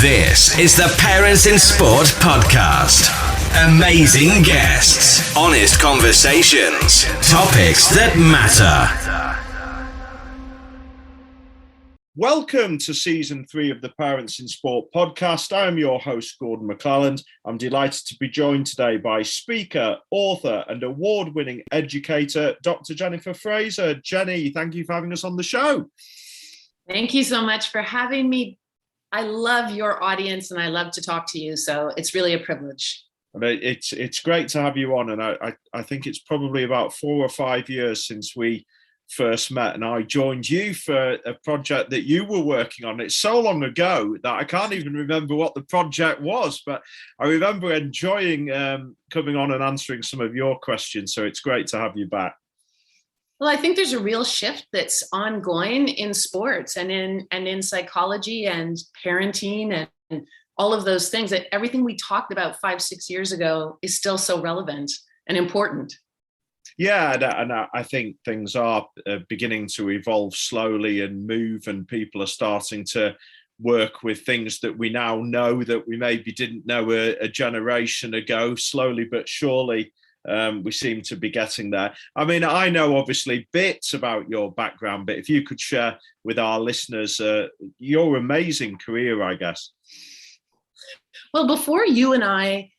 This is the Parents in Sport podcast. Amazing guests, honest conversations, topics that matter. Welcome to season 3 of the Parents in Sport podcast. I am your host, Gordon MacLelland. I'm delighted to be joined today by speaker, author, and award-winning educator, Dr Jennifer Fraser. Jenny, thank you for having us on the show. Thank you so much for having me. I love your audience and I love to talk to you, so it's really a privilege. It's great to have you on, and I think it's probably about 4 or 5 years since we first met, and I joined you for a project that you were working on. It's so long ago that I can't even remember what the project was, but I remember enjoying coming on and answering some of your questions, so it's great to have you back. Well, I think there's a real shift that's ongoing in sports and in psychology and parenting and all of those things, that everything we talked about 5-6 years ago is still so relevant and important. Yeah, and I think things are beginning to evolve slowly and move, and people are starting to work with things that we now know that we maybe didn't know a generation ago. Slowly but surely, we seem to be getting there. I mean, I know obviously bits about your background, but if you could share with our listeners your amazing career, I guess. Well, before you and I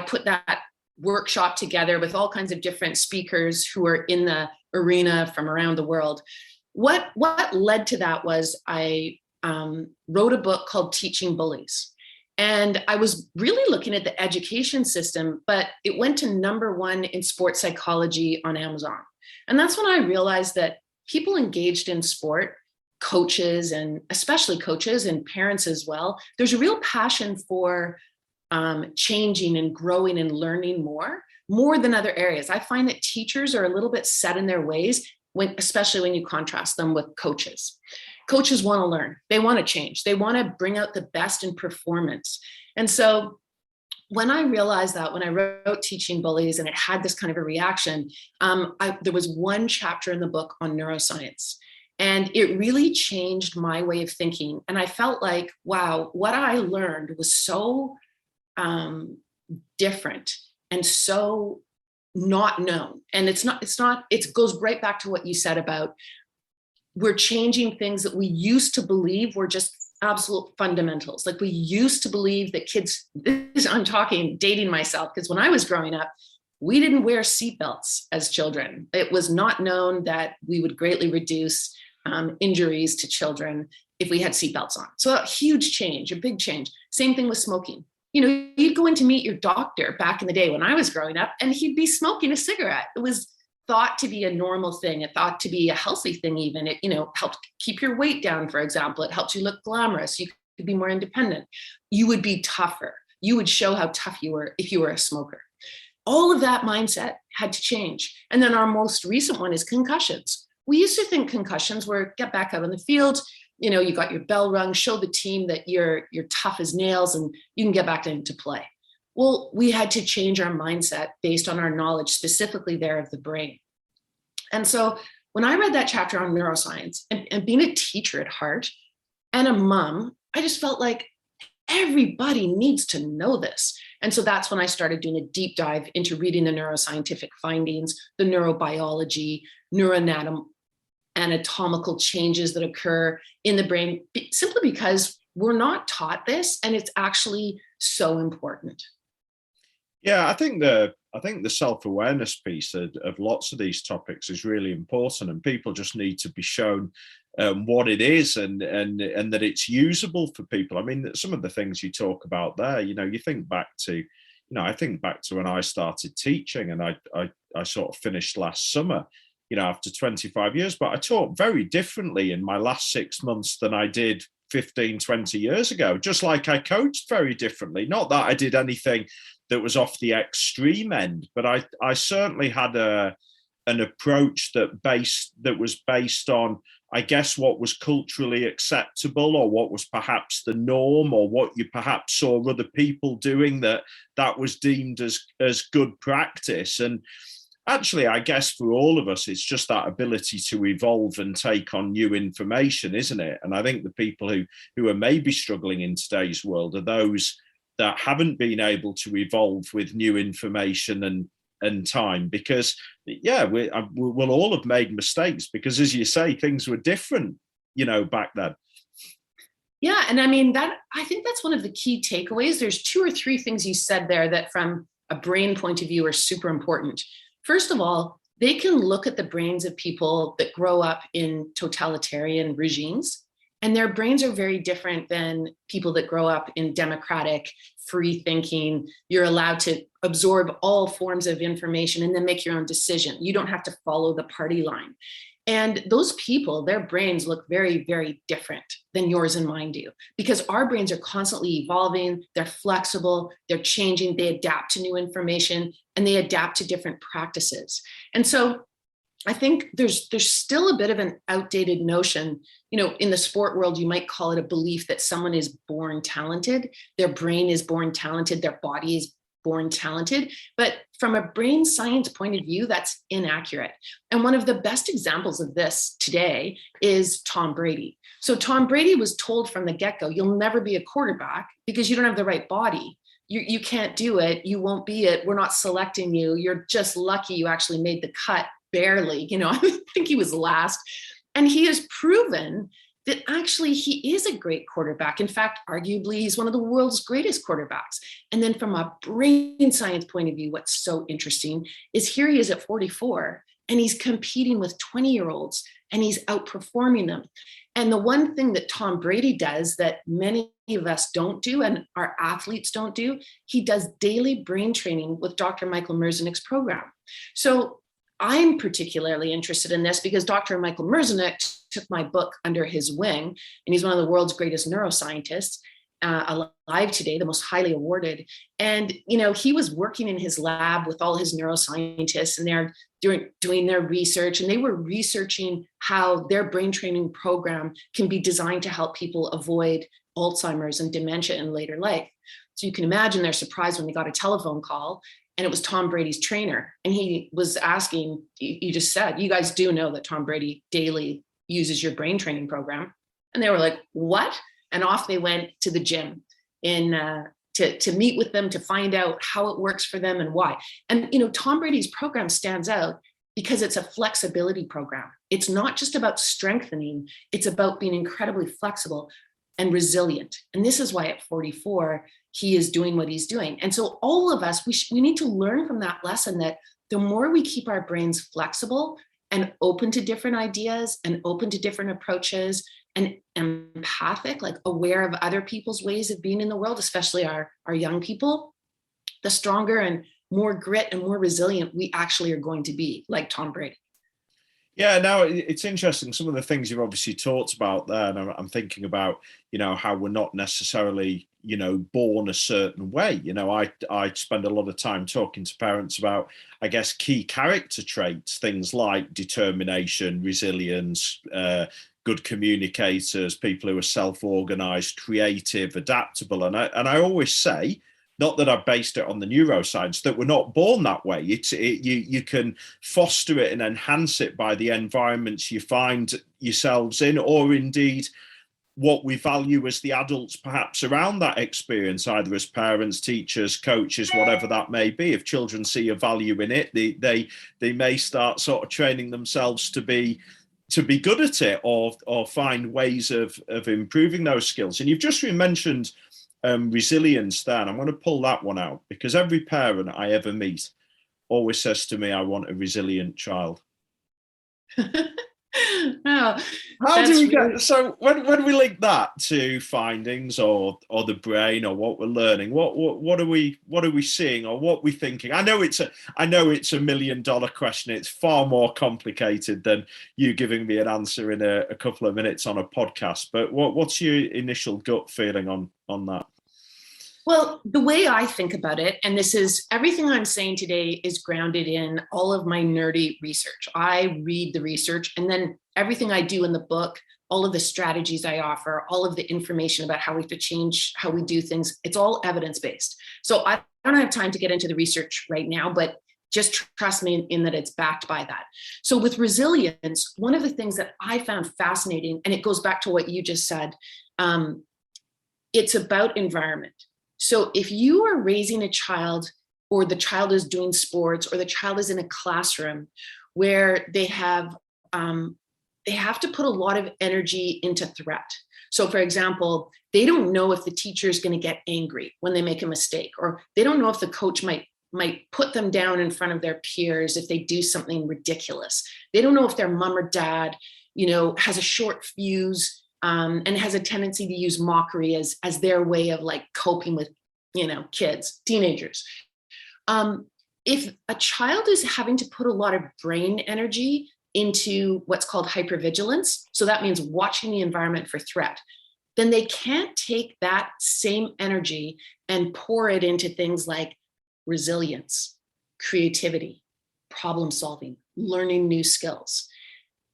put that workshop together with all kinds of different speakers who are in the arena from around the world. What led to that was I wrote a book called Teaching Bullies. And I was really looking at the education system, but it went to #1 in sports psychology on Amazon. And that's when I realized that people engaged in sport, coaches, and especially coaches and parents as well, there's a real passion for changing and growing and learning more than other areas. I find that teachers are a little bit set in their ways, especially when you contrast them with coaches. Coaches want to learn, they want to change, they want to bring out the best in performance. And so when I realized that, when I wrote Teaching Bullies and it had this kind of a reaction, there was one chapter in the book on neuroscience. And it really changed my way of thinking. And I felt like, wow, what I learned was so different and so not known. And it goes right back to what you said about we're changing things that we used to believe were just absolute fundamentals. Like we used to believe that kids, I'm talking, dating myself, because when I was growing up, we didn't wear seatbelts as children. It was not known that we would greatly reduce injuries to children if we had seatbelts on. So a huge change, a big change. Same thing with smoking. You know, you'd go in to meet your doctor back in the day when I was growing up, and he'd be smoking a cigarette. It was thought to be a normal thing. It thought to be a healthy thing even. It, helped keep your weight down, for example. It helped you look glamorous. You could be more independent. You would be tougher. You would show how tough you were if you were a smoker. All of that mindset had to change. And then our most recent one is concussions. We used to think concussions were get back out on the field, you got your bell rung, show the team that you're tough as nails and you can get back into play. Well, we had to change our mindset based on our knowledge, specifically there of the brain. And so when I read that chapter on neuroscience and being a teacher at heart and a mom, I just felt like everybody needs to know this. And so that's when I started doing a deep dive into reading the neuroscientific findings, the neurobiology, anatomical changes that occur in the brain, simply because we're not taught this and it's actually so important. Yeah, I think the self-awareness piece of lots of these topics is really important, and people just need to be shown what it is and that it's usable for people. I mean, some of the things you talk about there, you think back to, I think back to when I started teaching, and I sort of finished last summer, after 25 years, but I taught very differently in my last 6 months than I did 15, 20 years ago, just like I coached very differently. Not that I did anything that was off the extreme end, but I certainly had an approach that was based on, I guess, what was culturally acceptable, or what was perhaps the norm, or what you perhaps saw other people doing that was deemed as good practice. And Actually, I guess for all of us, it's just that ability to evolve and take on new information, isn't it? And I think the people who are maybe struggling in today's world are those that haven't been able to evolve with new information and time, because we'll all have made mistakes, because, as you say, things were different, back then. Yeah, and I think that's one of the key takeaways. There's 2 or 3 things you said there that from a brain point of view are super important. First of all, they can look at the brains of people that grow up in totalitarian regimes, and their brains are very different than people that grow up in democratic, free thinking. You're allowed to absorb all forms of information and then make your own decision. You don't have to follow the party line. And those people, their brains look very, very different than yours and mine do, because our brains are constantly evolving. They're flexible, they're changing, they adapt to new information, and they adapt to different practices. And so I think there's still a bit of an outdated notion, in the sport world, you might call it a belief that someone is born talented, their brain is born talented, their body is born talented. But from a brain science point of view, that's inaccurate. And one of the best examples of this today is Tom Brady. So Tom Brady was told from the get-go, you'll never be a quarterback because you don't have the right body. You can't do it. You won't be it. We're not selecting you. You're just lucky you actually made the cut, barely. I think he was last. And he has proven that actually he is a great quarterback. In fact, arguably, he's one of the world's greatest quarterbacks. And then from a brain science point of view, what's so interesting is here he is at 44, and he's competing with 20-year-olds, and he's outperforming them. And the one thing that Tom Brady does that many of us don't do, and our athletes don't do, he does daily brain training with Dr. Michael Merzenek's program. So I'm particularly interested in this because Dr. Michael Merzenek took my book under his wing, and he's one of the world's greatest neuroscientists alive today, the most highly awarded. And, he was working in his lab with all his neuroscientists, and they're doing their research, and they were researching how their brain training program can be designed to help people avoid Alzheimer's and dementia in later life. So you can imagine their surprise when they got a telephone call, and it was Tom Brady's trainer. And he was asking, you just said, you guys do know that Tom Brady daily uses your brain training program. And they were like, what? And off they went to the gym to meet with them, to find out how it works for them and why. And, Tom Brady's program stands out because it's a flexibility program. It's not just about strengthening, it's about being incredibly flexible and resilient. And this is why at 44, he is doing what he's doing. And so all of us, we need to learn from that lesson that the more we keep our brains flexible and open to different ideas and open to different approaches and empathic, like aware of other people's ways of being in the world, especially our young people, the stronger and more grit and more resilient we actually are going to be, like Tom Brady. Yeah, now it's interesting. Some of the things you've obviously talked about there, and I'm thinking about, how we're not necessarily, born a certain way. I spend a lot of time talking to parents about, I guess, key character traits, things like determination, resilience, good communicators, people who are self-organized, creative, adaptable. And I always say, not that I've based it on the neuroscience, that we're not born that way. You can foster it and enhance it by the environments you find yourselves in, or indeed what we value as the adults perhaps around that experience, either as parents, teachers, coaches, whatever that may be. If children see a value in it, they may start sort of training themselves to be good at it, or find ways of improving those skills. And you've just mentioned resilience there, and I'm going to pull that one out, because every parent I ever meet always says to me, I want a resilient child. Oh, how do we get, so when we link that to findings or the brain or what we're learning, what are we seeing or what we're thinking? I know it's a $1 million question. It's far more complicated than you giving me an answer in a couple of minutes on a podcast, but what's your initial gut feeling on that? Well, the way I think about it, and this is everything I'm saying today is grounded in all of my nerdy research. I read the research, and then everything I do in the book, all of the strategies I offer, all of the information about how we have to change how we do things, it's all evidence-based. So I don't have time to get into the research right now, but Just trust me in that it's backed by that. So with resilience, one of the things that I found fascinating, and it goes back to what you just said, it's about environment. So if you are raising a child, or the child is doing sports, or the child is in a classroom where they have to put a lot of energy into threat. So for example, they don't know if the teacher is going to get angry when they make a mistake, or they don't know if the coach might put them down in front of their peers if they do something ridiculous. They don't know if their mom or dad, has a short fuse and has a tendency to use mockery as their way of like coping with, kids, teenagers. If a child is having to put a lot of brain energy into what's called hypervigilance, so that means watching the environment for threat, then they can't take that same energy and pour it into things like resilience, creativity, problem solving, learning new skills.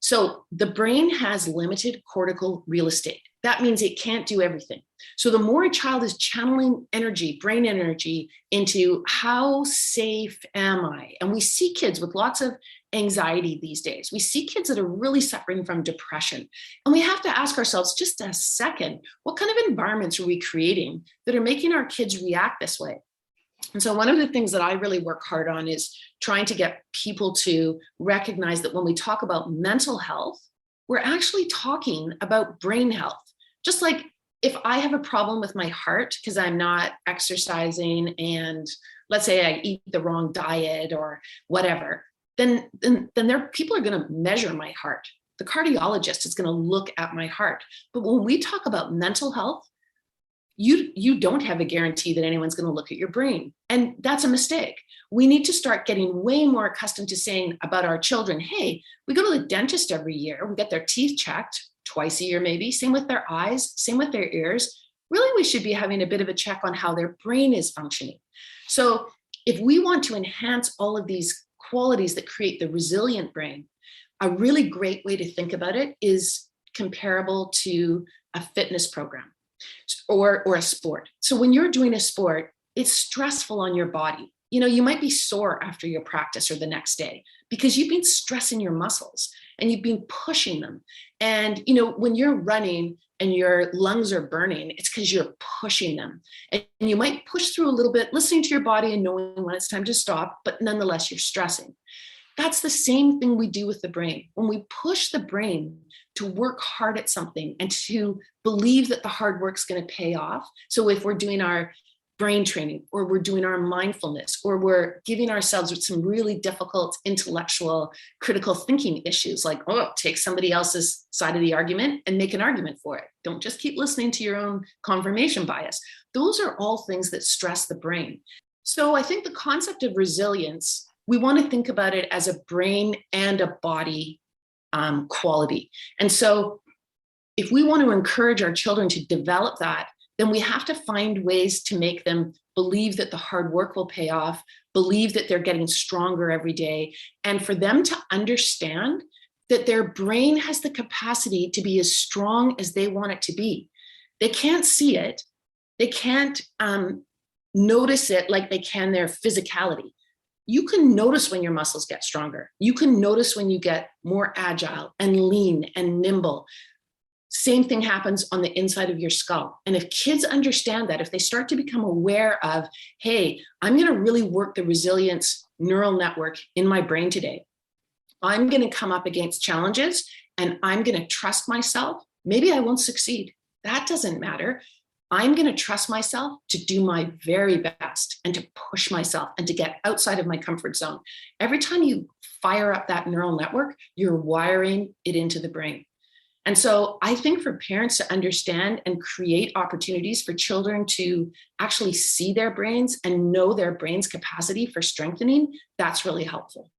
So the brain has limited cortical real estate. That means it can't do everything. So the more a child is channeling energy, brain energy, into how safe am I? And we see kids with lots of anxiety these days. We see kids that are really suffering from depression. And we have to ask ourselves, just a second, what kind of environments are we creating that are making our kids react this way? And so one of the things that I really work hard on is trying to get people to recognize that when we talk about mental health, we're actually talking about brain health. Just like if I have a problem with my heart because I'm not exercising, and let's say I eat the wrong diet or whatever, then people are going to measure my heart. The cardiologist is going to look at my heart. But when we talk about mental health, you don't have a guarantee that anyone's going to look at your brain. And that's a mistake. We need to start getting way more accustomed to saying about our children, hey, we go to the dentist every year, we get their teeth checked twice a year maybe, same with their eyes, same with their ears. Really, we should be having a bit of a check on how their brain is functioning. So if we want to enhance all of these qualities that create the resilient brain, a really great way to think about it is comparable to a fitness program or a sport. So when you're doing a sport, it's stressful on your body. You might be sore after your practice or the next day because you've been stressing your muscles and you've been pushing them. And, when you're running and your lungs are burning, it's because you're pushing them. And you might push through a little bit, listening to your body and knowing when it's time to stop, but nonetheless, you're stressing. That's the same thing we do with the brain. When we push the brain to work hard at something and to believe that the hard work's going to pay off. So if we're doing our brain training, or we're doing our mindfulness, or we're giving ourselves with some really difficult intellectual critical thinking issues, like, take somebody else's side of the argument and make an argument for it. Don't just keep listening to your own confirmation bias. Those are all things that stress the brain. So I think the concept of resilience, we want to think about it as a brain and a body quality. And so if we want to encourage our children to develop that, then we have to find ways to make them believe that the hard work will pay off, believe that they're getting stronger every day, and for them to understand that their brain has the capacity to be as strong as they want it to be. They can't see it. They can't notice it like they can their physicality. You can notice when your muscles get stronger. You can notice when you get more agile and lean and nimble. Same thing happens on the inside of your skull. And if kids understand that, if they start to become aware of, hey, I'm going to really work the resilience neural network in my brain today. I'm going to come up against challenges and I'm going to trust myself. Maybe I won't succeed. That doesn't matter. I'm going to trust myself to do my very best and to push myself and to get outside of my comfort zone. Every time you fire up that neural network, you're wiring it into the brain. And so I think for parents to understand and create opportunities for children to actually see their brains and know their brain's capacity for strengthening, that's really helpful.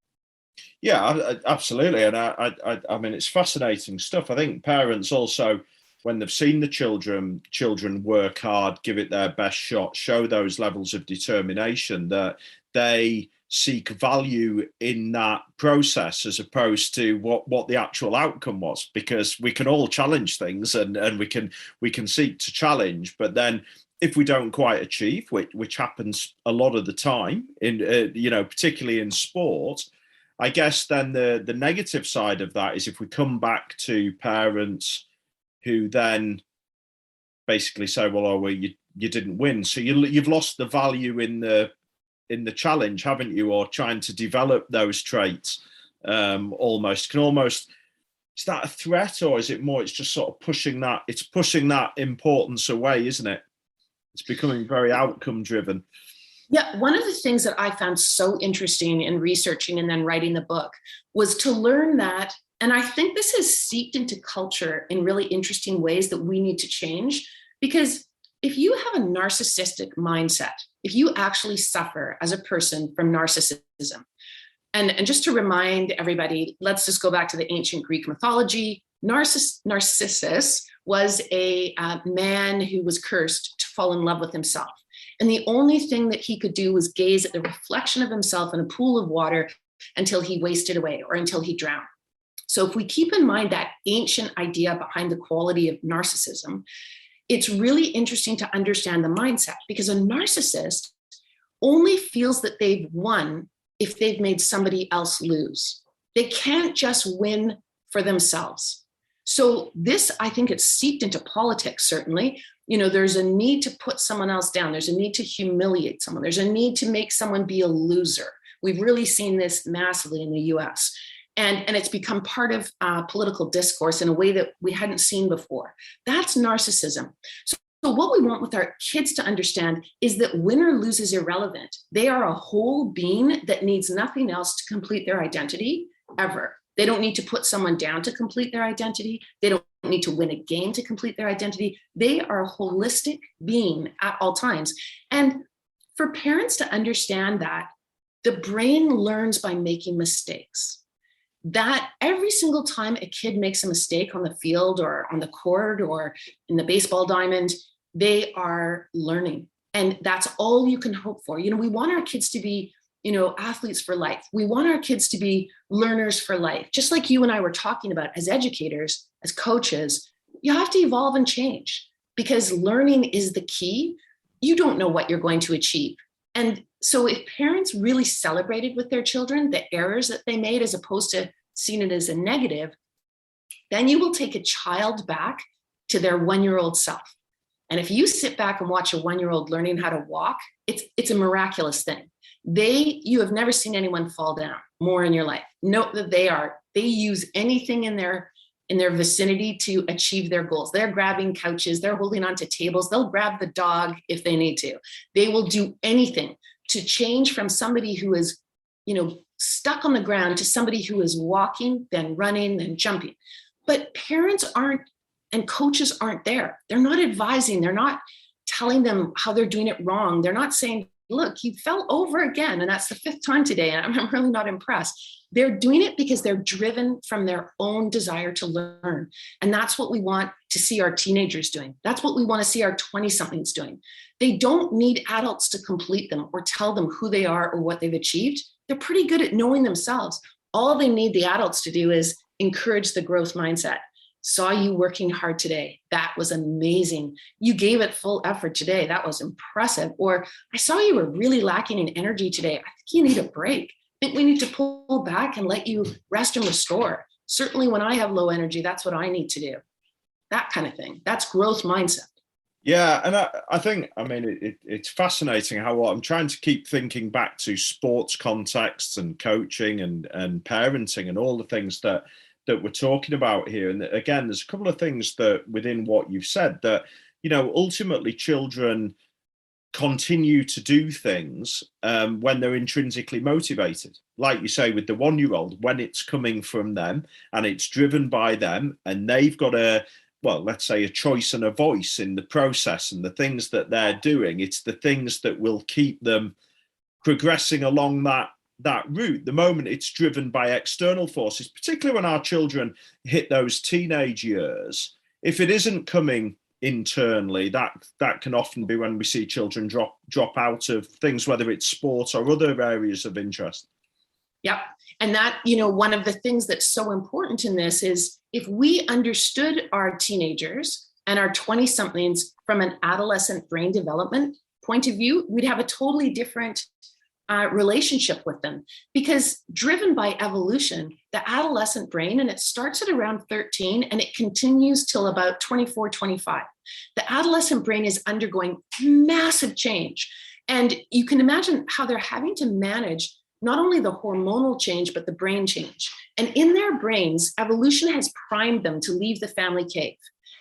Yeah, absolutely. And I mean, it's fascinating stuff. I think parents also, when they've seen the children work hard, give it their best shot, show those levels of determination, that they seek value in that process as opposed to what the actual outcome was, because we can all challenge things and we can seek to challenge, but then if we don't quite achieve, which happens a lot of the time in particularly in sport, I guess then the negative side of that is if we come back to parents who then basically say, well, you didn't win, so you've lost the value in the challenge, haven't you? Or trying to develop those traits. Is that a threat, or is it more? It's just sort of pushing that importance away, isn't it? It's becoming very outcome driven. Yeah, one of the things that I found so interesting in researching and then writing the book was to learn that, and I think this has seeped into culture in really interesting ways that we need to change, because if you have a narcissistic mindset, if you actually suffer as a person from narcissism, and just to remind everybody, let's just go back to the ancient Greek mythology. Narcissus was a man who was cursed to fall in love with himself. And the only thing that he could do was gaze at the reflection of himself in a pool of water until he wasted away or until he drowned. So if we keep in mind that ancient idea behind the quality of narcissism, it's really interesting to understand the mindset, because a narcissist only feels that they've won if they've made somebody else lose. They can't just win for themselves. So this, I think it's seeped into politics, certainly. There's a need to put someone else down. There's a need to humiliate someone. There's a need to make someone be a loser. We've really seen this massively in the US. And it's become part of political discourse in a way that we hadn't seen before. That's narcissism. So what we want with our kids to understand is that win or lose is irrelevant. They are a whole being that needs nothing else to complete their identity ever. They don't need to put someone down to complete their identity. They don't need to win a game to complete their identity. They are a holistic being at all times. And for parents to understand that the brain learns by making mistakes, that every single time a kid makes a mistake on the field or on the court or in the baseball diamond, they are learning. And that's all you can hope for. We want our kids to be, athletes for life. We want our kids to be learners for life. Just like you and I were talking about, as educators, as coaches, you have to evolve and change, because learning is the key. You don't know what you're going to achieve. And so if parents really celebrated with their children the errors that they made, as opposed to seeing it as a negative, then you will take a child back to their 1-year-old self. And if you sit back and watch a 1-year-old learning how to walk, it's a miraculous thing. You have never seen anyone fall down more in your life. Note that they use anything in their vicinity to achieve their goals. They're grabbing couches, they're holding onto tables, they'll grab the dog if they need to. They will do anything to change from somebody who is, stuck on the ground to somebody who is walking, then running, then jumping. But parents aren't, and coaches aren't there. They're not advising. They're not telling them how they're doing it wrong. They're not saying, look, you fell over again, and that's the 5th time today, and I'm really not impressed. They're doing it because they're driven from their own desire to learn. And that's what we want to see our teenagers doing. That's what we want to see our 20-somethings doing. They don't need adults to complete them or tell them who they are or what they've achieved. They're pretty good at knowing themselves. All they need the adults to do is encourage the growth mindset. Saw you working hard today. That was amazing. You gave it full effort today. That was impressive. Or I saw you were really lacking in energy today. I think you need a break. I think we need to pull back and let you rest and restore. Certainly when I have low energy, that's what I need to do. That kind of thing. That's growth mindset. Yeah, and I think, it's fascinating how I'm trying to keep thinking back to sports contexts and coaching and parenting and all the things that we're talking about here. And again, there's a couple of things that within what you've said that, ultimately children continue to do things when they're intrinsically motivated. Like you say, with the 1-year-old, when it's coming from them and it's driven by them and they've got let's say a choice and a voice in the process and the things that they're doing, it's the things that will keep them progressing along that route. The moment it's driven by external forces, particularly when our children hit those teenage years, if it isn't coming internally, that can often be when we see children drop out of things, whether it's sport or other areas of interest. Yep. And that, one of the things that's so important in this is if we understood our teenagers and our 20 somethings from an adolescent brain development point of view, we'd have a totally different relationship with them, because driven by evolution, the adolescent brain, and it starts at around 13 and it continues till about 24, 25. The adolescent brain is undergoing massive change. And you can imagine how they're having to manage not only the hormonal change, but the brain change. And in their brains, evolution has primed them to leave the family cave.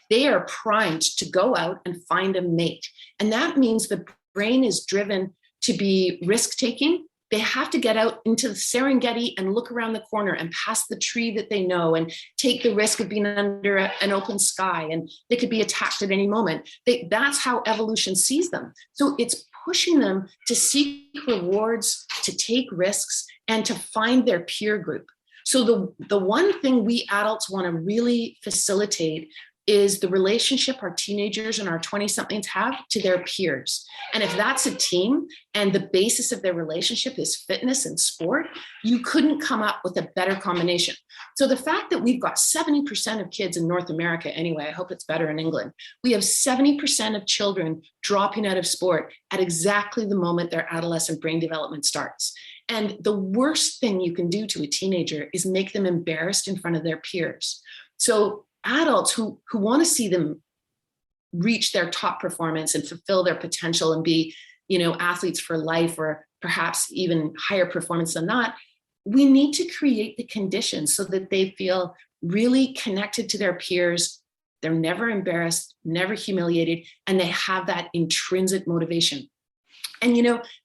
They are primed to go out and find a mate. And that means the brain is driven to be risk-taking. They have to get out into the Serengeti and look around the corner and past the tree that they know and take the risk of being under an open sky, and they could be attacked at any moment. That's how evolution sees them. So it's pushing them to seek rewards, to take risks, and to find their peer group. So the one thing we adults want to really facilitate is the relationship our teenagers and our 20-somethings have to their peers. And if that's a team and the basis of their relationship is fitness and sport, you couldn't come up with a better combination. So the fact that we've got 70% of kids in North America, anyway, I hope it's better in England, we have 70% of children dropping out of sport at exactly the moment their adolescent brain development starts. And the worst thing you can do to a teenager is make them embarrassed in front of their peers. So adults who want to see them reach their top performance and fulfill their potential and be, athletes for life, or perhaps even higher performance than that, we need to create the conditions so that they feel really connected to their peers. They're never embarrassed, never humiliated, and they have that intrinsic motivation. And,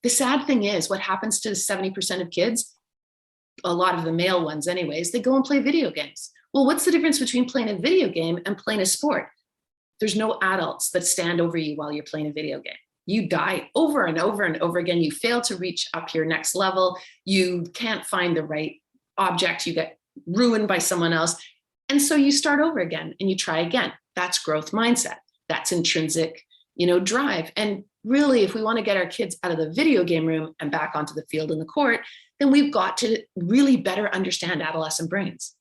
the sad thing is, what happens to the 70% of kids, a lot of the male ones anyways, they go and play video games. Well, what's the difference between playing a video game and playing a sport? There's no adults that stand over you while you're playing a video game. You die over and over and over again. You fail to reach up your next level. You can't find the right object. You get ruined by someone else. And so you start over again and you try again. That's growth mindset. That's intrinsic, drive. And really, if we want to get our kids out of the video game room and back onto the field and the court, then we've got to really better understand adolescent brains.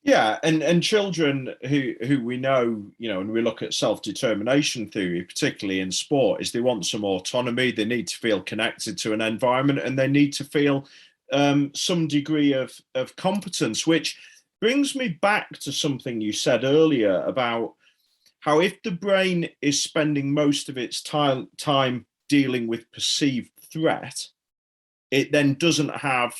Yeah, and children who we know, and we look at self-determination theory, particularly in sport, is they want some autonomy, they need to feel connected to an environment, and they need to feel some degree of competence, which brings me back to something you said earlier about how if the brain is spending most of its time dealing with perceived threat, it then doesn't have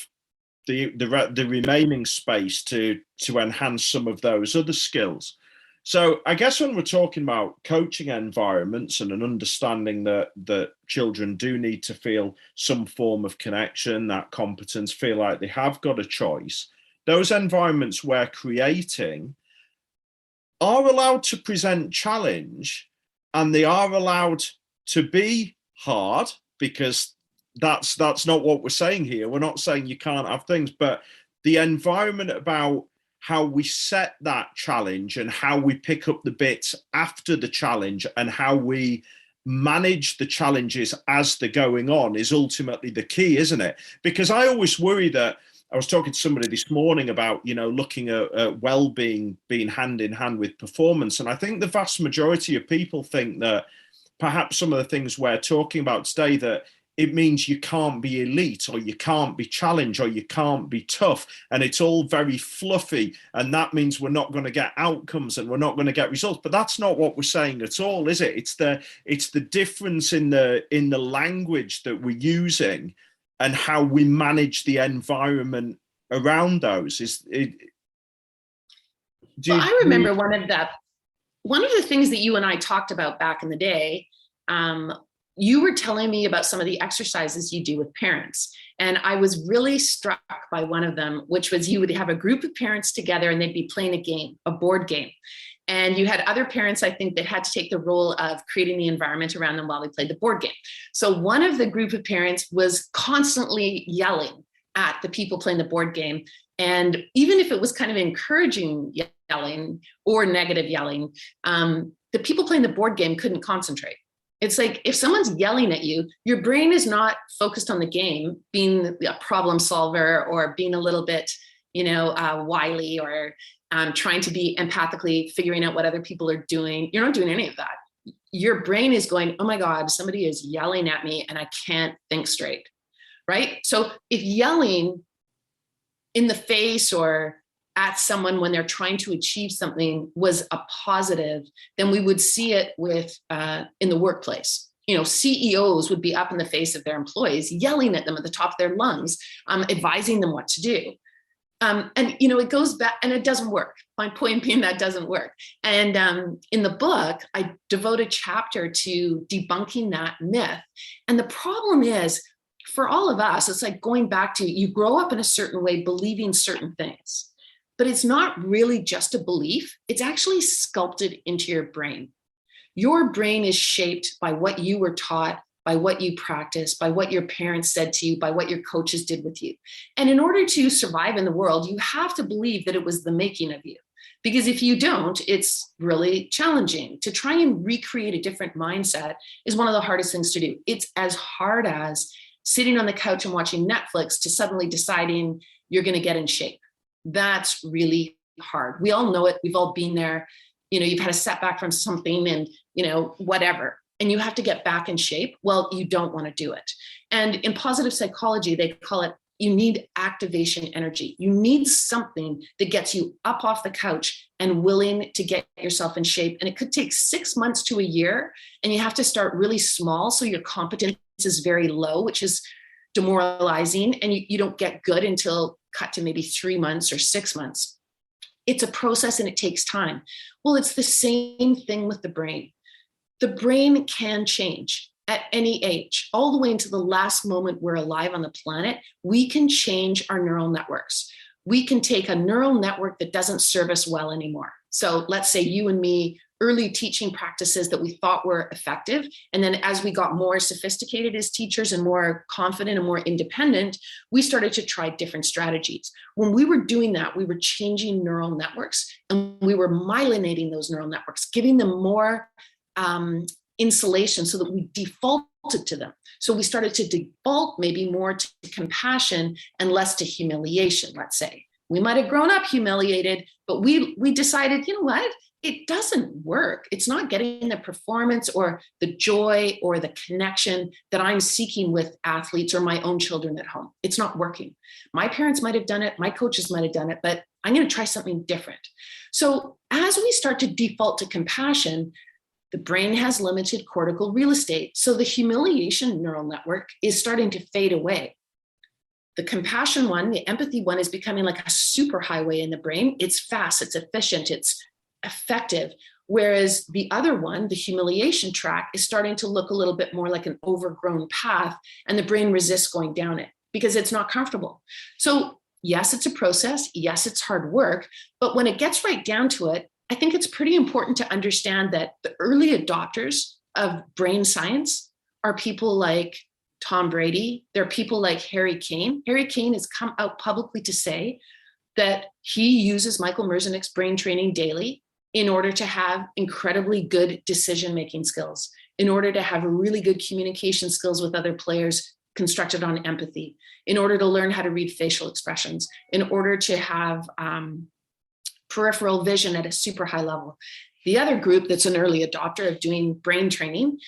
the remaining space to enhance some of those other skills. So I guess when we're talking about coaching environments and an understanding that children do need to feel some form of connection, that competence, feel like they have got a choice, those environments we're creating are allowed to present challenge, and they are allowed to be hard, because that's not what we're saying here. We're not saying you can't have things, but the environment about how we set that challenge and how we pick up the bits after the challenge and how we manage the challenges as they're going on is ultimately the key, isn't it? Because I always worry that, I was talking to somebody this morning about, looking at well-being being hand in hand with performance. And I think the vast majority of people think that perhaps some of the things we're talking about today, that it means you can't be elite, or you can't be challenged, or you can't be tough. And it's all very fluffy. And that means we're not going to get outcomes and we're not going to get results. But that's not what we're saying at all, is it? It's the difference in the language that we're using and how we manage the environment around those. I remember one of the things that you and I talked about back in the day, you were telling me about some of the exercises you do with parents. And I was really struck by one of them, which was you would have a group of parents together and they'd be playing a game, a board game. And you had other parents, I think, that had to take the role of creating the environment around them while they played the board game. So one of the group of parents was constantly yelling at the people playing the board game. And even if it was kind of encouraging yelling or negative yelling, the people playing the board game couldn't concentrate. It's like if someone's yelling at you, your brain is not focused on the game, being a problem solver or being a little bit, wily or trying to be empathically figuring out what other people are doing. You're not doing any of that. Your brain is going, oh my God, somebody is yelling at me and I can't think straight, right? So if yelling in the face or at someone when they're trying to achieve something was a positive, then we would see it with in the workplace. CEOs would be up in the face of their employees, yelling at them at the top of their lungs, advising them what to do. It goes back, and it doesn't work. My point being that doesn't work. And in the book, I devote a chapter to debunking that myth. And the problem is, for all of us, it's like going back to, you grow up in a certain way, believing certain things, but it's not really just a belief. It's actually sculpted into your brain. Your brain is shaped by what you were taught, by what you practiced, by what your parents said to you, by what your coaches did with you. And in order to survive in the world, you have to believe that it was the making of you. Because if you don't, it's really challenging. To try and recreate a different mindset is one of the hardest things to do. It's as hard as sitting on the couch and watching Netflix to suddenly deciding you're going to get in shape. That's really hard. We all know it. We've all been there. You've had a setback from something and, whatever, and you have to get back in shape. Well, you don't want to do it. And in positive psychology, they call it, you need activation energy. You need something that gets you up off the couch and willing to get yourself in shape. And it could take 6 months to a year. And you have to start really small. So your competence is very low, which is demoralizing. And you don't get good until cut to maybe 3 months or 6 months. It's a process and it takes time. Well, it's the same thing with the brain. The brain can change at any age, all the way into the last moment we're alive on the planet. We can change our neural networks. We can take a neural network that doesn't serve us well anymore. So let's say you and me, early teaching practices that we thought were effective. And then as we got more sophisticated as teachers and more confident and more independent, we started to try different strategies. When we were doing that, we were changing neural networks and we were myelinating those neural networks, giving them more insulation so that we defaulted to them. So we started to default maybe more to compassion and less to humiliation, let's say. We might have grown up humiliated, but we decided, what? It doesn't work. It's not getting the performance or the joy or the connection that I'm seeking with athletes or my own children at home. It's not working. My parents might have done it. My coaches might have done it, but I'm going to try something different. So as we start to default to compassion, the brain has limited cortical real estate. So the humiliation neural network is starting to fade away. The compassion one, the empathy one, is becoming like a superhighway in the brain. It's fast, it's efficient, it's effective. Whereas the other one, the humiliation track, is starting to look a little bit more like an overgrown path, and the brain resists going down it because it's not comfortable. So yes, it's a process. Yes, it's hard work. But when it gets right down to it, I think it's pretty important to understand that the early adopters of brain science are people like Tom Brady. There are people like Harry Kane. Harry Kane has come out publicly to say that he uses Michael Merzenich brain training daily in order to have incredibly good decision-making skills, in order to have really good communication skills with other players constructed on empathy, in order to learn how to read facial expressions, in order to have peripheral vision at a super high level. The other group that's an early adopter of doing brain training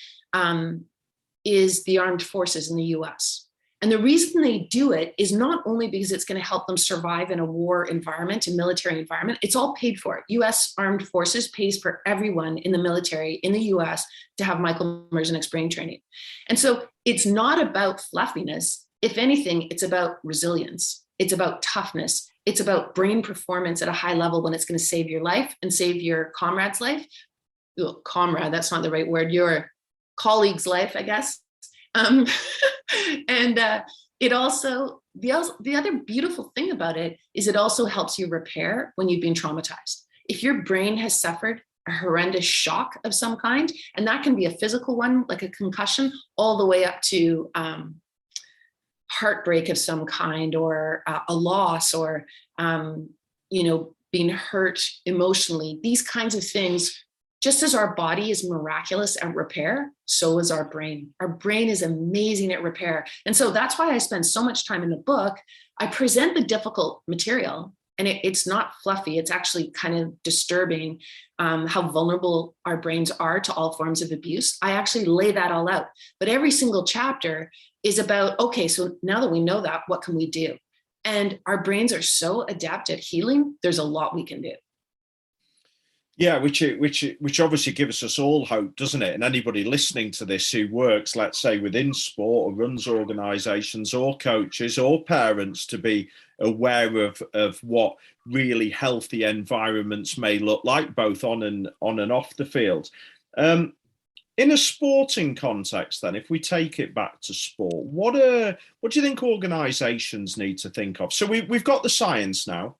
is the armed forces in the US. And the reason they do it is not only because it's going to help them survive in a war environment, a military environment, it's all paid for. US Armed Forces pays for everyone in the military in the US to have Michael Merzenich brain training. And so it's not about fluffiness. If anything, it's about resilience. It's about toughness. It's about brain performance at a high level when it's going to save your life and save your comrade's life. Comrade, that's not the right word. Your colleague's life, I guess. And it also, the other beautiful thing about it is it also helps you repair when you've been traumatized. If your brain has suffered a horrendous shock of some kind, and that can be a physical one, like a concussion, all the way up to heartbreak of some kind, or a loss, or being hurt emotionally, these kinds of things. Just as our body is miraculous at repair, so is our brain. Our brain is amazing at repair. And so that's why I spend so much time in the book. I present the difficult material and it's not fluffy. It's actually kind of disturbing how vulnerable our brains are to all forms of abuse. I actually lay that all out. But every single chapter is about, okay, so now that we know that, what can we do? And our brains are so adept at healing, there's a lot we can do. Yeah, which obviously gives us all hope, doesn't it? And anybody listening to this who works, let's say, within sport or runs organizations or coaches or parents, to be aware of what really healthy environments may look like, both on and off the field. In a sporting context, then, if we take it back to sport, what do you think organizations need to think of? So we've got the science now.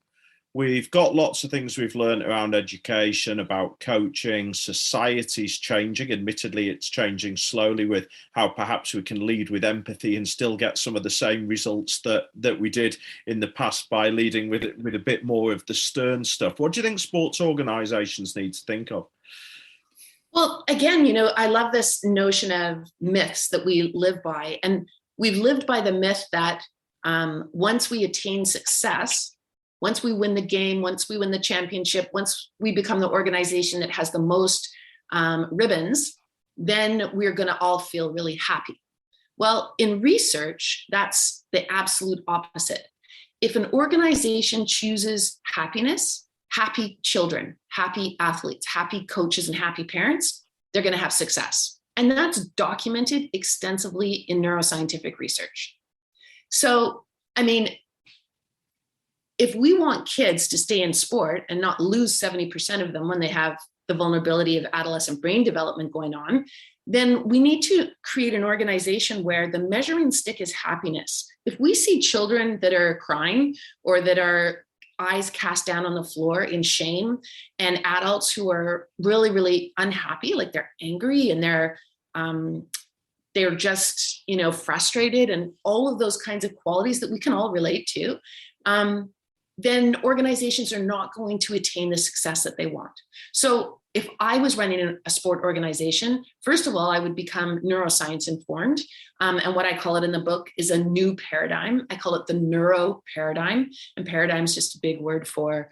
We've got lots of things we've learned around education, about coaching. Society's changing. Admittedly, it's changing slowly, with how perhaps we can lead with empathy and still get some of the same results that we did in the past by leading with a bit more of the stern stuff. What do you think sports organizations need to think of? Well, again, I love this notion of myths that we live by. And we've lived by the myth that once we attain success, once we win the game, once we win the championship, once we become the organization that has the most ribbons, then we're going to all feel really happy. Well, in research, that's the absolute opposite. If an organization chooses happiness, happy children, happy athletes, happy coaches, and happy parents, they're going to have success. And that's documented extensively in neuroscientific research. So, I mean, if we want kids to stay in sport and not lose 70% of them when they have the vulnerability of adolescent brain development going on, then we need to create an organization where the measuring stick is happiness. If we see children that are crying or that are eyes cast down on the floor in shame, and adults who are really, really unhappy, like they're angry and they're just, frustrated, and all of those kinds of qualities that we can all relate to, then organizations are not going to attain the success that they want. So if I was running a sport organization, first of all, I would become neuroscience informed. And what I call it in the book is a new paradigm. I call it the neuro paradigm. And paradigm is just a big word for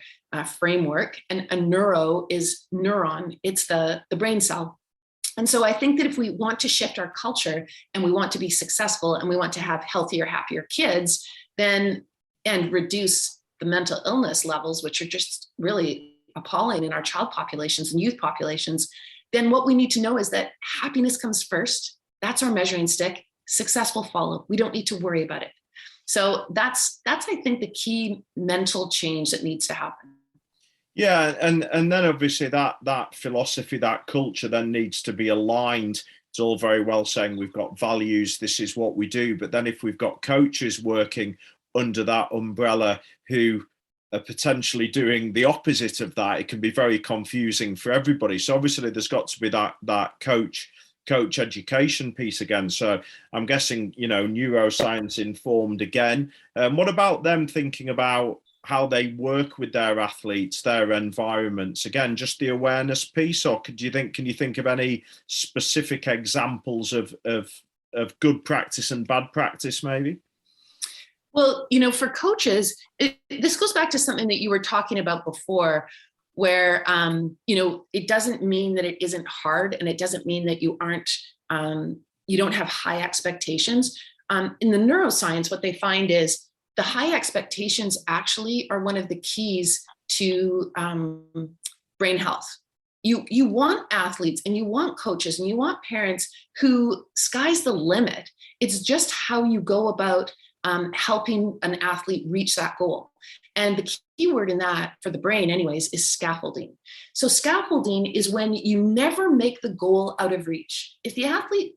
framework. And a neuro is neuron. It's the brain cell. And so I think that if we want to shift our culture and we want to be successful and we want to have healthier, happier kids, and reduce the mental illness levels, which are just really appalling in our child populations and youth populations, then what we need to know is that happiness comes first. That's our measuring stick. Success will follow. We don't need to worry about it. So that's I think the key mental change that needs to happen. Yeah, and then obviously that philosophy, that culture then needs to be aligned. It's all very well saying we've got values, this is what we do, but then if we've got coaches working under that umbrella who are potentially doing the opposite of that, it can be very confusing for everybody. So obviously there's got to be that coach education piece again. So I'm guessing, neuroscience informed again. What about them thinking about how they work with their athletes, their environments? Again, just the awareness piece, or can you think of any specific examples of good practice and bad practice maybe? Well, for coaches, this goes back to something that you were talking about before, where, it doesn't mean that it isn't hard, and it doesn't mean that you don't have high expectations. In the neuroscience, what they find is the high expectations actually are one of the keys to brain health. You want athletes and you want coaches and you want parents who sky's the limit. It's just how you go about helping an athlete reach that goal. And the key word in that, for the brain anyways, is scaffolding. So scaffolding is when you never make the goal out of reach. If the athlete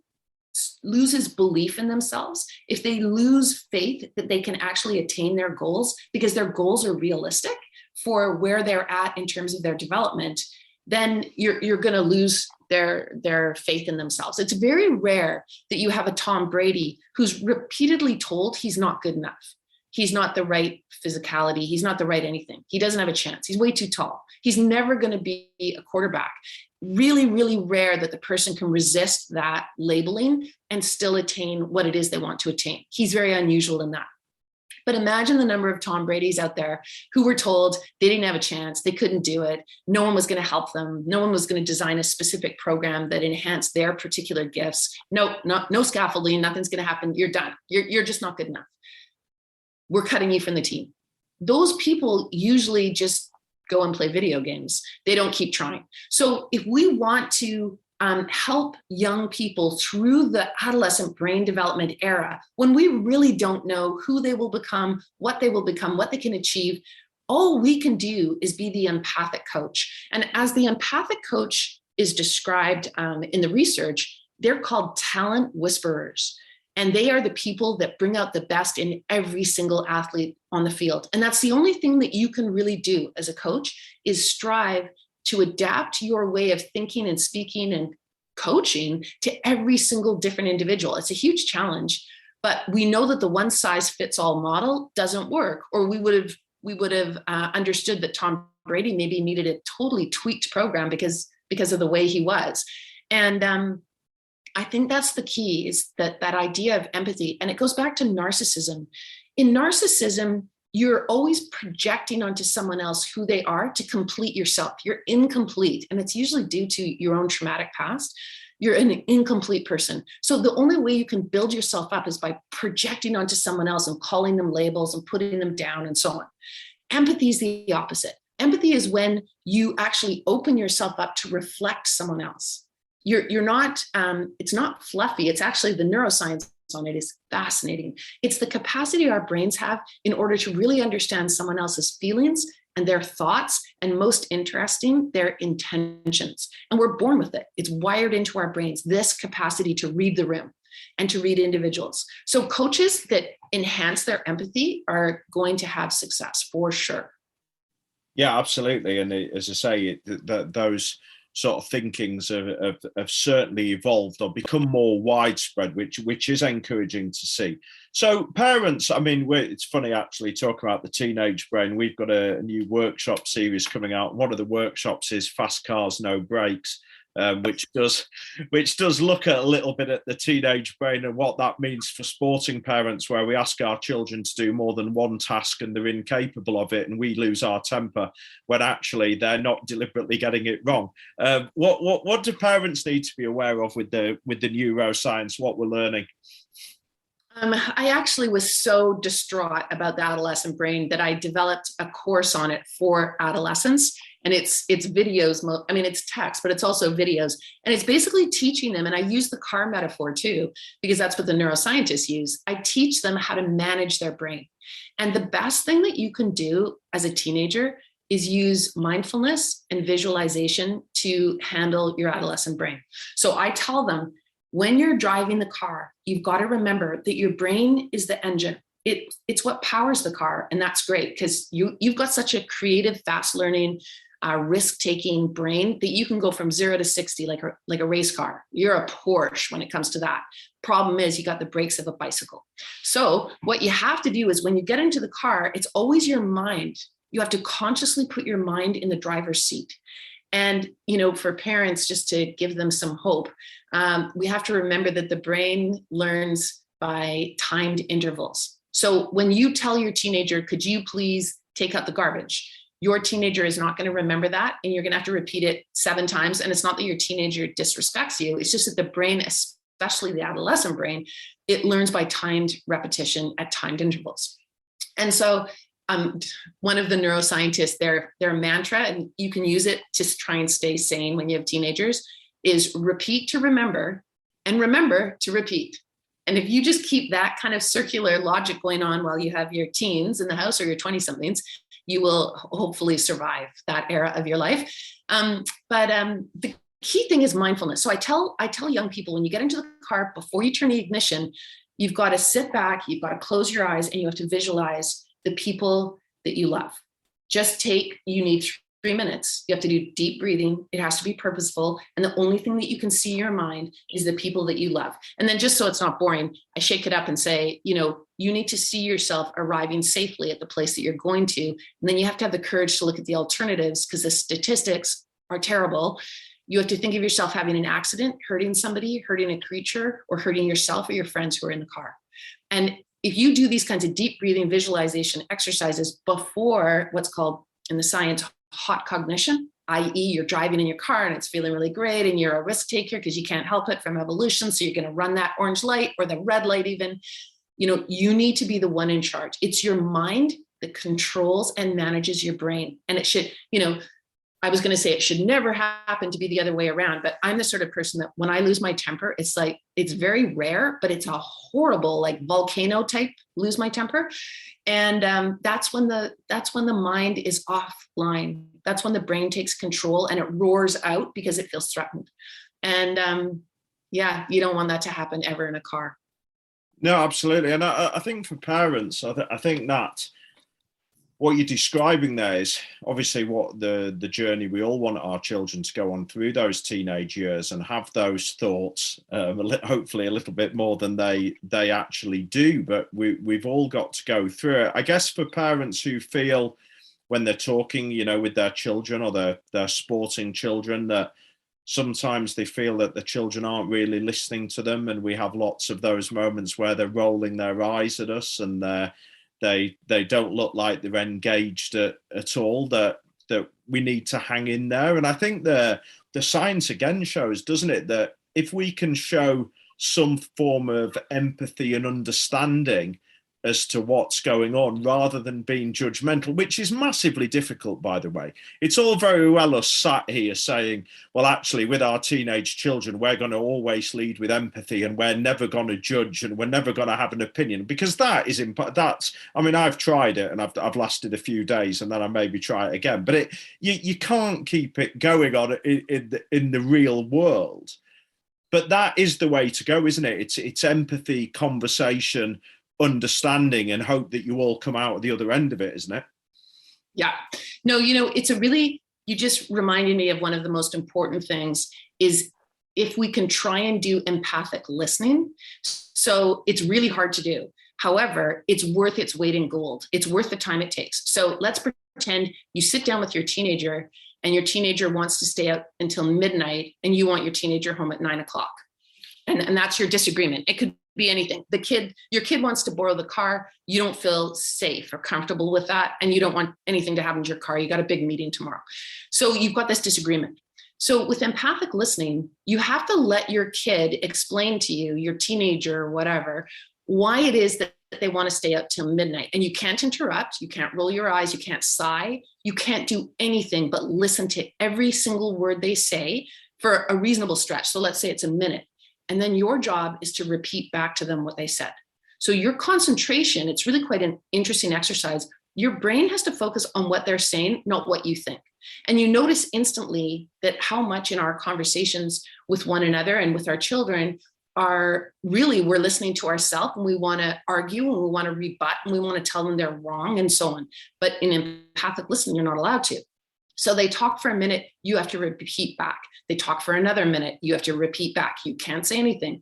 loses belief in themselves, if they lose faith that they can actually attain their goals because their goals are realistic for where they're at in terms of their development, then you're going to lose their faith in themselves. It's very rare that you have a Tom Brady who's repeatedly told he's not good enough. He's not the right physicality. He's not the right anything. He doesn't have a chance. He's way too tall. He's never going to be a quarterback. Really, really rare that the person can resist that labeling and still attain what it is they want to attain. He's very unusual in that. But imagine the number of Tom Bradys out there who were told they didn't have a chance, they couldn't do it, no one was going to help them, no one was going to design a specific program that enhanced their particular gifts. No scaffolding, nothing's going to happen, you're done, you're just not good enough. We're cutting you from the team. Those people usually just go and play video games. They don't keep trying. So if we want to help young people through the adolescent brain development era, when we really don't know who they will become, what they can achieve, all we can do is be the empathic coach. And as the empathic coach is described in the research, they're called talent whisperers. And they are the people that bring out the best in every single athlete on the field. And that's the only thing that you can really do as a coach, is strive to adapt your way of thinking and speaking and coaching to every single different individual. It's a huge challenge, but we know that the one size fits all model doesn't work, or we would have understood that Tom Brady maybe needed a totally tweaked program because of the way he was. And I think that's the key, is that idea of empathy. And it goes back to narcissism. In narcissism, you're always projecting onto someone else who they are to complete yourself. You're incomplete. And it's usually due to your own traumatic past. You're an incomplete person. So the only way you can build yourself up is by projecting onto someone else and calling them labels and putting them down and so on. Empathy is the opposite. Empathy is when you actually open yourself up to reflect someone else. You're not, it's not fluffy. It's actually, the neuroscience on it is fascinating. It's the capacity our brains have in order to really understand someone else's feelings and their thoughts, and most interesting, their intentions. And we're born with it. It's wired into our brains, this capacity to read the room and to read individuals. So coaches that enhance their empathy are going to have success for sure. Yeah, absolutely. And as I say, those sort of thinkings have certainly evolved or become more widespread, which is encouraging to see. So parents, I mean, it's funny actually talking about the teenage brain. We've got a new workshop series coming out. One of the workshops is Fast Cars, No Brakes. Which does look at a little bit at the teenage brain and what that means for sporting parents, where we ask our children to do more than one task and they're incapable of it, and we lose our temper when actually they're not deliberately getting it wrong. What do parents need to be aware of with the neuroscience, what we're learning? I actually was so distraught about the adolescent brain that I developed a course on it for adolescents. And it's videos. I mean, it's text, but it's also videos. And it's basically teaching them. And I use the car metaphor too, because that's what the neuroscientists use. I teach them how to manage their brain. And the best thing that you can do as a teenager is use mindfulness and visualization to handle your adolescent brain. So I tell them, when you're driving the car, you've got to remember that your brain is the engine. It's what powers the car. And that's great, because you've got such a creative, fast learning, risk-taking brain that you can go from 0 to 60 like a race car. You're a Porsche when it comes to that. Problem is, you got the brakes of a bicycle. So what you have to do is, when you get into the car, it's always your mind. You have to consciously put your mind in the driver's seat. And, for parents, just to give them some hope, we have to remember that the brain learns by timed intervals. So when you tell your teenager, could you please take out the garbage? Your teenager is not going to remember that, and you're going to have to repeat it 7 times. And it's not that your teenager disrespects you. It's just that the brain, especially the adolescent brain, it learns by timed repetition at timed intervals. And so one of the neuroscientists, their mantra, and you can use it to try and stay sane when you have teenagers, is repeat to remember and remember to repeat. And if you just keep that kind of circular logic going on while you have your teens in the house or your 20-somethings, you will hopefully survive that era of your life. But the key thing is mindfulness. So I tell young people, when you get into the car, before you turn the ignition, you've got to sit back, you've got to close your eyes, and you have to visualize the people that you love. You need 3 minutes. You have to do deep breathing. It has to be purposeful. And the only thing that you can see in your mind is the people that you love. And then, just so it's not boring, I shake it up and say, you need to see yourself arriving safely at the place that you're going to. And then you have to have the courage to look at the alternatives, because the statistics are terrible. You have to think of yourself having an accident, hurting somebody, hurting a creature, or hurting yourself or your friends who are in the car. And if you do these kinds of deep breathing visualization exercises before what's called in the science hot cognition, i.e. you're driving in your car and it's feeling really great and you're a risk taker because you can't help it from evolution. So you're going to run that orange light or the red light even, you need to be the one in charge. It's your mind that controls and manages your brain. And it should, I was going to say it should never happen to be the other way around, but I'm the sort of person that when I lose my temper, it's like, it's very rare, but it's a horrible, like volcano type lose my temper. And that's when the mind is offline. That's when the brain takes control and it roars out because it feels threatened. And you don't want that to happen ever in a car. No, absolutely. And I think for parents, I think that what you're describing there is obviously what the journey we all want our children to go on through those teenage years and have those thoughts, hopefully a little bit more than they actually do. But we've all got to go through it. I guess for parents who feel when they're talking, with their children or their sporting children, that sometimes they feel that the children aren't really listening to them. And we have lots of those moments where they're rolling their eyes at us and they don't look like they're engaged at all, that we need to hang in there. And I think the science again shows, doesn't it, that if we can show some form of empathy and understanding as to what's going on rather than being judgmental, which is massively difficult, by the way. It's all very well us sat here saying, well, actually, with our teenage children, we're going to always lead with empathy and we're never going to judge and we're never going to have an opinion, because that is I've tried it and I've lasted a few days and then I maybe try it again, but you can't keep it going on in the real world. But that is the way to go, isn't it? It's empathy, conversation, understanding, and hope that you all come out at the other end of it, isn't it? Yeah. No, you just reminded me of one of the most important things is if we can try and do empathic listening. So it's really hard to do. However, it's worth its weight in gold. It's worth the time it takes. So let's pretend you sit down with your teenager and your teenager wants to stay out until midnight and you want your teenager home at 9 o'clock. And that's your disagreement. It could be anything. Your kid wants to borrow the car. You don't feel safe or comfortable with that. And you don't want anything to happen to your car. You got a big meeting tomorrow. So you've got this disagreement. So with empathic listening, you have to let your kid explain to you, your teenager or whatever, why it is that they want to stay up till midnight. And you can't interrupt. You can't roll your eyes. You can't sigh. You can't do anything but listen to every single word they say for a reasonable stretch. So let's say it's a minute. And then your job is to repeat back to them what they said. So your concentration, it's really quite an interesting exercise. Your brain has to focus on what they're saying, not what you think. And you notice instantly that how much in our conversations with one another and with our children are really, we're listening to ourselves and we want to argue and we want to rebut and we want to tell them they're wrong and so on. But in empathic listening, you're not allowed to. So they talk for a minute, you have to repeat back. They talk for another minute, you have to repeat back. You can't say anything.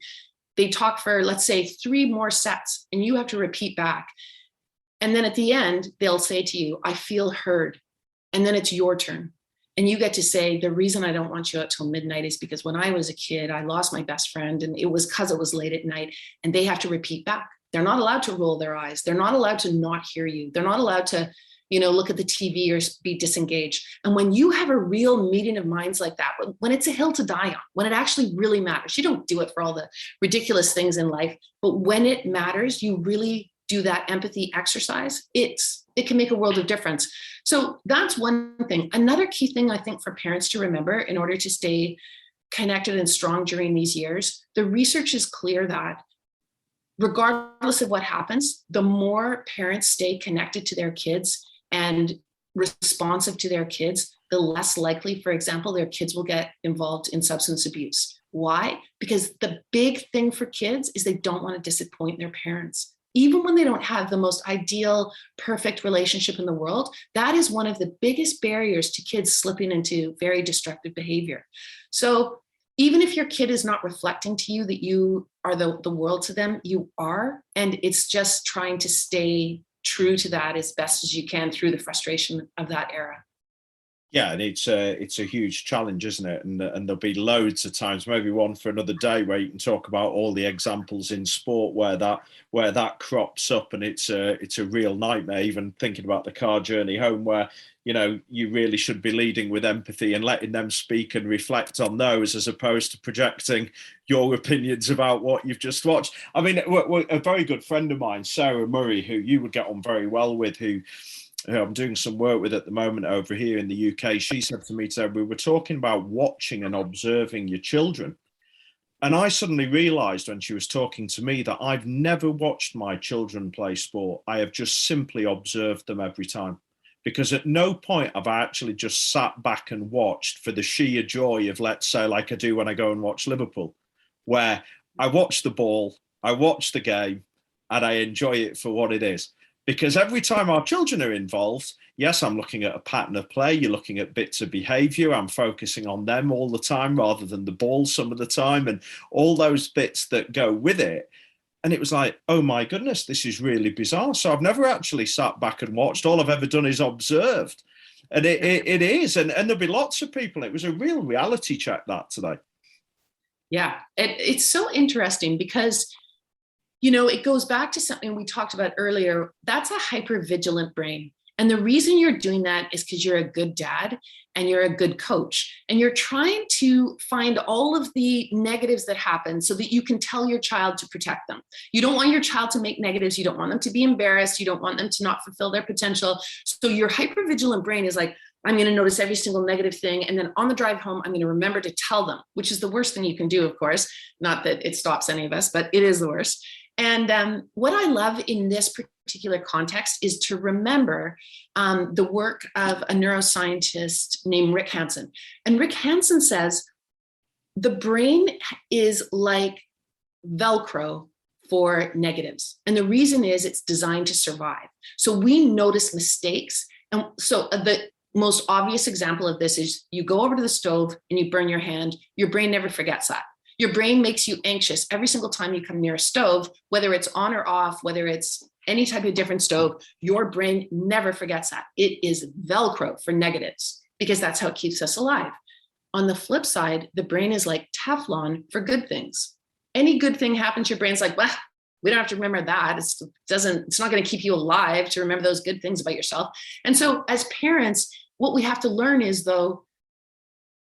They talk for, let's say, 3 more sets and you have to repeat back. And then at the end, they'll say to you, I feel heard. And then it's your turn. And you get to say, the reason I don't want you out till midnight is because when I was a kid, I lost my best friend and it was because it was late at night. And they have to repeat back. They're not allowed to roll their eyes. They're not allowed to not hear you. They're not allowed to look at the TV or be disengaged. And when you have a real meeting of minds like that, when it's a hill to die on, when it actually really matters, you don't do it for all the ridiculous things in life, but when it matters, you really do that empathy exercise. It can make a world of difference. So that's one thing. Another key thing I think for parents to remember in order to stay connected and strong during these years, the research is clear that regardless of what happens, the more parents stay connected to their kids and responsive to their kids, the less likely, for example, their kids will get involved in substance abuse. Why? Because the big thing for kids is they don't want to disappoint their parents. Even when they don't have the most ideal, perfect relationship in the world, that is one of the biggest barriers to kids slipping into very destructive behavior. So even if your kid is not reflecting to you that you are the world to them, you are. And it's just trying to stay true to that as best as you can through the frustration of that era. Yeah, and it's a huge challenge, isn't it? And there'll be loads of times, maybe one for another day, where you can talk about all the examples in sport where that crops up, and it's a real nightmare. Even thinking about the car journey home, where you really should be leading with empathy and letting them speak and reflect on those, as opposed to projecting your opinions about what you've just watched. I mean, a very good friend of mine, Sarah Murray, who you would get on very well with, who I'm doing some work with at the moment over here in the UK, she said to me today, we were talking about watching and observing your children. And I suddenly realized when she was talking to me that I've never watched my children play sport. I have just simply observed them every time. Because at no point have I actually just sat back and watched for the sheer joy of, let's say, like I do when I go and watch Liverpool, where I watch the ball, I watch the game, and I enjoy it for what it is. Because every time our children are involved, yes, I'm looking at a pattern of play. You're looking at bits of behavior. I'm focusing on them all the time rather than the ball some of the time, and all those bits that go with it. And it was like, oh my goodness, this is really bizarre. So I've never actually sat back and watched. All I've ever done is observed. And it is. And there'll be lots of people. It was a real reality check that today. Yeah, it's so interesting because it goes back to something we talked about earlier. That's a hypervigilant brain. And the reason you're doing that is because you're a good dad and you're a good coach. And you're trying to find all of the negatives that happen so that you can tell your child to protect them. You don't want your child to make negatives. You don't want them to be embarrassed. You don't want them to not fulfill their potential. So your hypervigilant brain is like, I'm going to notice every single negative thing. And then on the drive home, I'm going to remember to tell them, which is the worst thing you can do, of course. Not that it stops any of us, but it is the worst. And what I love in this particular context is to remember the work of a neuroscientist named Rick Hanson. And Rick Hanson says the brain is like Velcro for negatives. And the reason is it's designed to survive. So we notice mistakes. And so the most obvious example of this is you go over to the stove and you burn your hand. Your brain never forgets that. Your brain makes you anxious every single time you come near a stove, whether it's on or off, whether it's any type of different stove, your brain never forgets that. It is Velcro for negatives because that's how it keeps us alive. On the flip side, the brain is like Teflon for good things. Any good thing happens, your brain's like, well, we don't have to remember that. It's not going to keep you alive to remember those good things about yourself. And so as parents, what we have to learn is, though,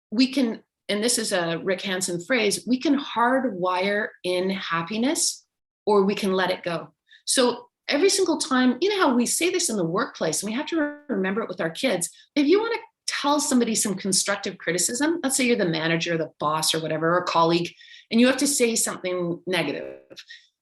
we can, and this is a Rick Hanson phrase, we can hardwire in happiness or we can let it go. So every single time, how we say this in the workplace, and we have to remember it with our kids. If you want to tell somebody some constructive criticism, let's say you're the manager, the boss or whatever, or a colleague, and you have to say something negative,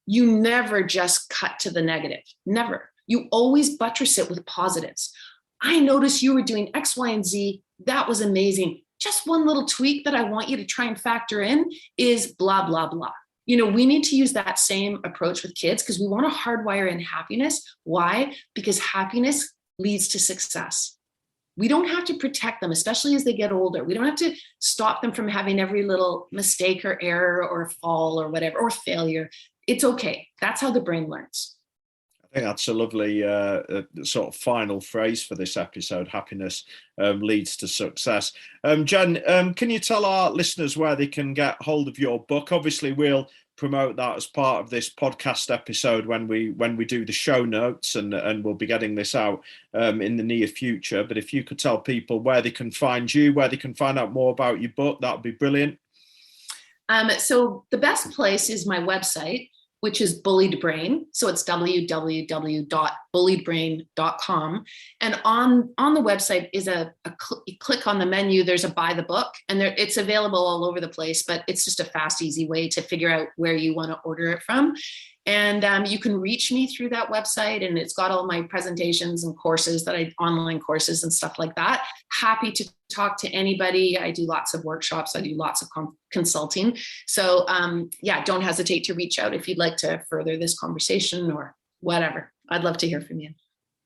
you never just cut to the negative. Never. You always buttress it with positives. I noticed you were doing X, Y, and Z. That was amazing. Just one little tweak that I want you to try and factor in is blah, blah, blah. We need to use that same approach with kids because we want to hardwire in happiness. Why? Because happiness leads to success. We don't have to protect them, especially as they get older. We don't have to stop them from having every little mistake or error or fall or whatever, or failure. It's okay. That's how the brain learns. I think that's a lovely sort of final phrase for this episode. Happiness leads to success. Jen, can you tell our listeners where they can get hold of your book? Obviously, we'll promote that as part of this podcast episode when we do the show notes, and we'll be getting this out in the near future. But if you could tell people where they can find you, where they can find out more about your book, that would be brilliant. So the best place is my website, which is Bullied Brain. So it's www.bulliedbrain.com. And on the website is you click on the menu, there's a buy the book, and it's available all over the place, but it's just a fast, easy way to figure out where you want to order it from. And you can reach me through that website, and it's got all my presentations and courses online courses and stuff like that. Happy to talk to anybody. I do lots of workshops. I do lots of consulting. So don't hesitate to reach out if you'd like to further this conversation or whatever. I'd love to hear from you.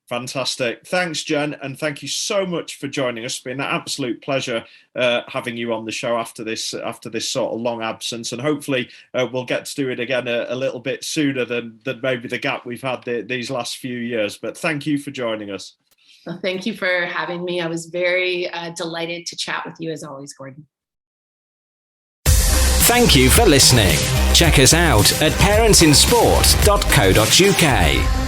Fantastic. Thanks, Jen. And thank you so much for joining us. It's been an absolute pleasure having you on the show after this sort of long absence. And hopefully we'll get to do it again a little bit sooner than maybe the gap we've had these last few years. But thank you for joining us. Well, thank you for having me. I was very delighted to chat with you as always, Gordon. Thank you for listening. Check us out at parentsinsport.co.uk.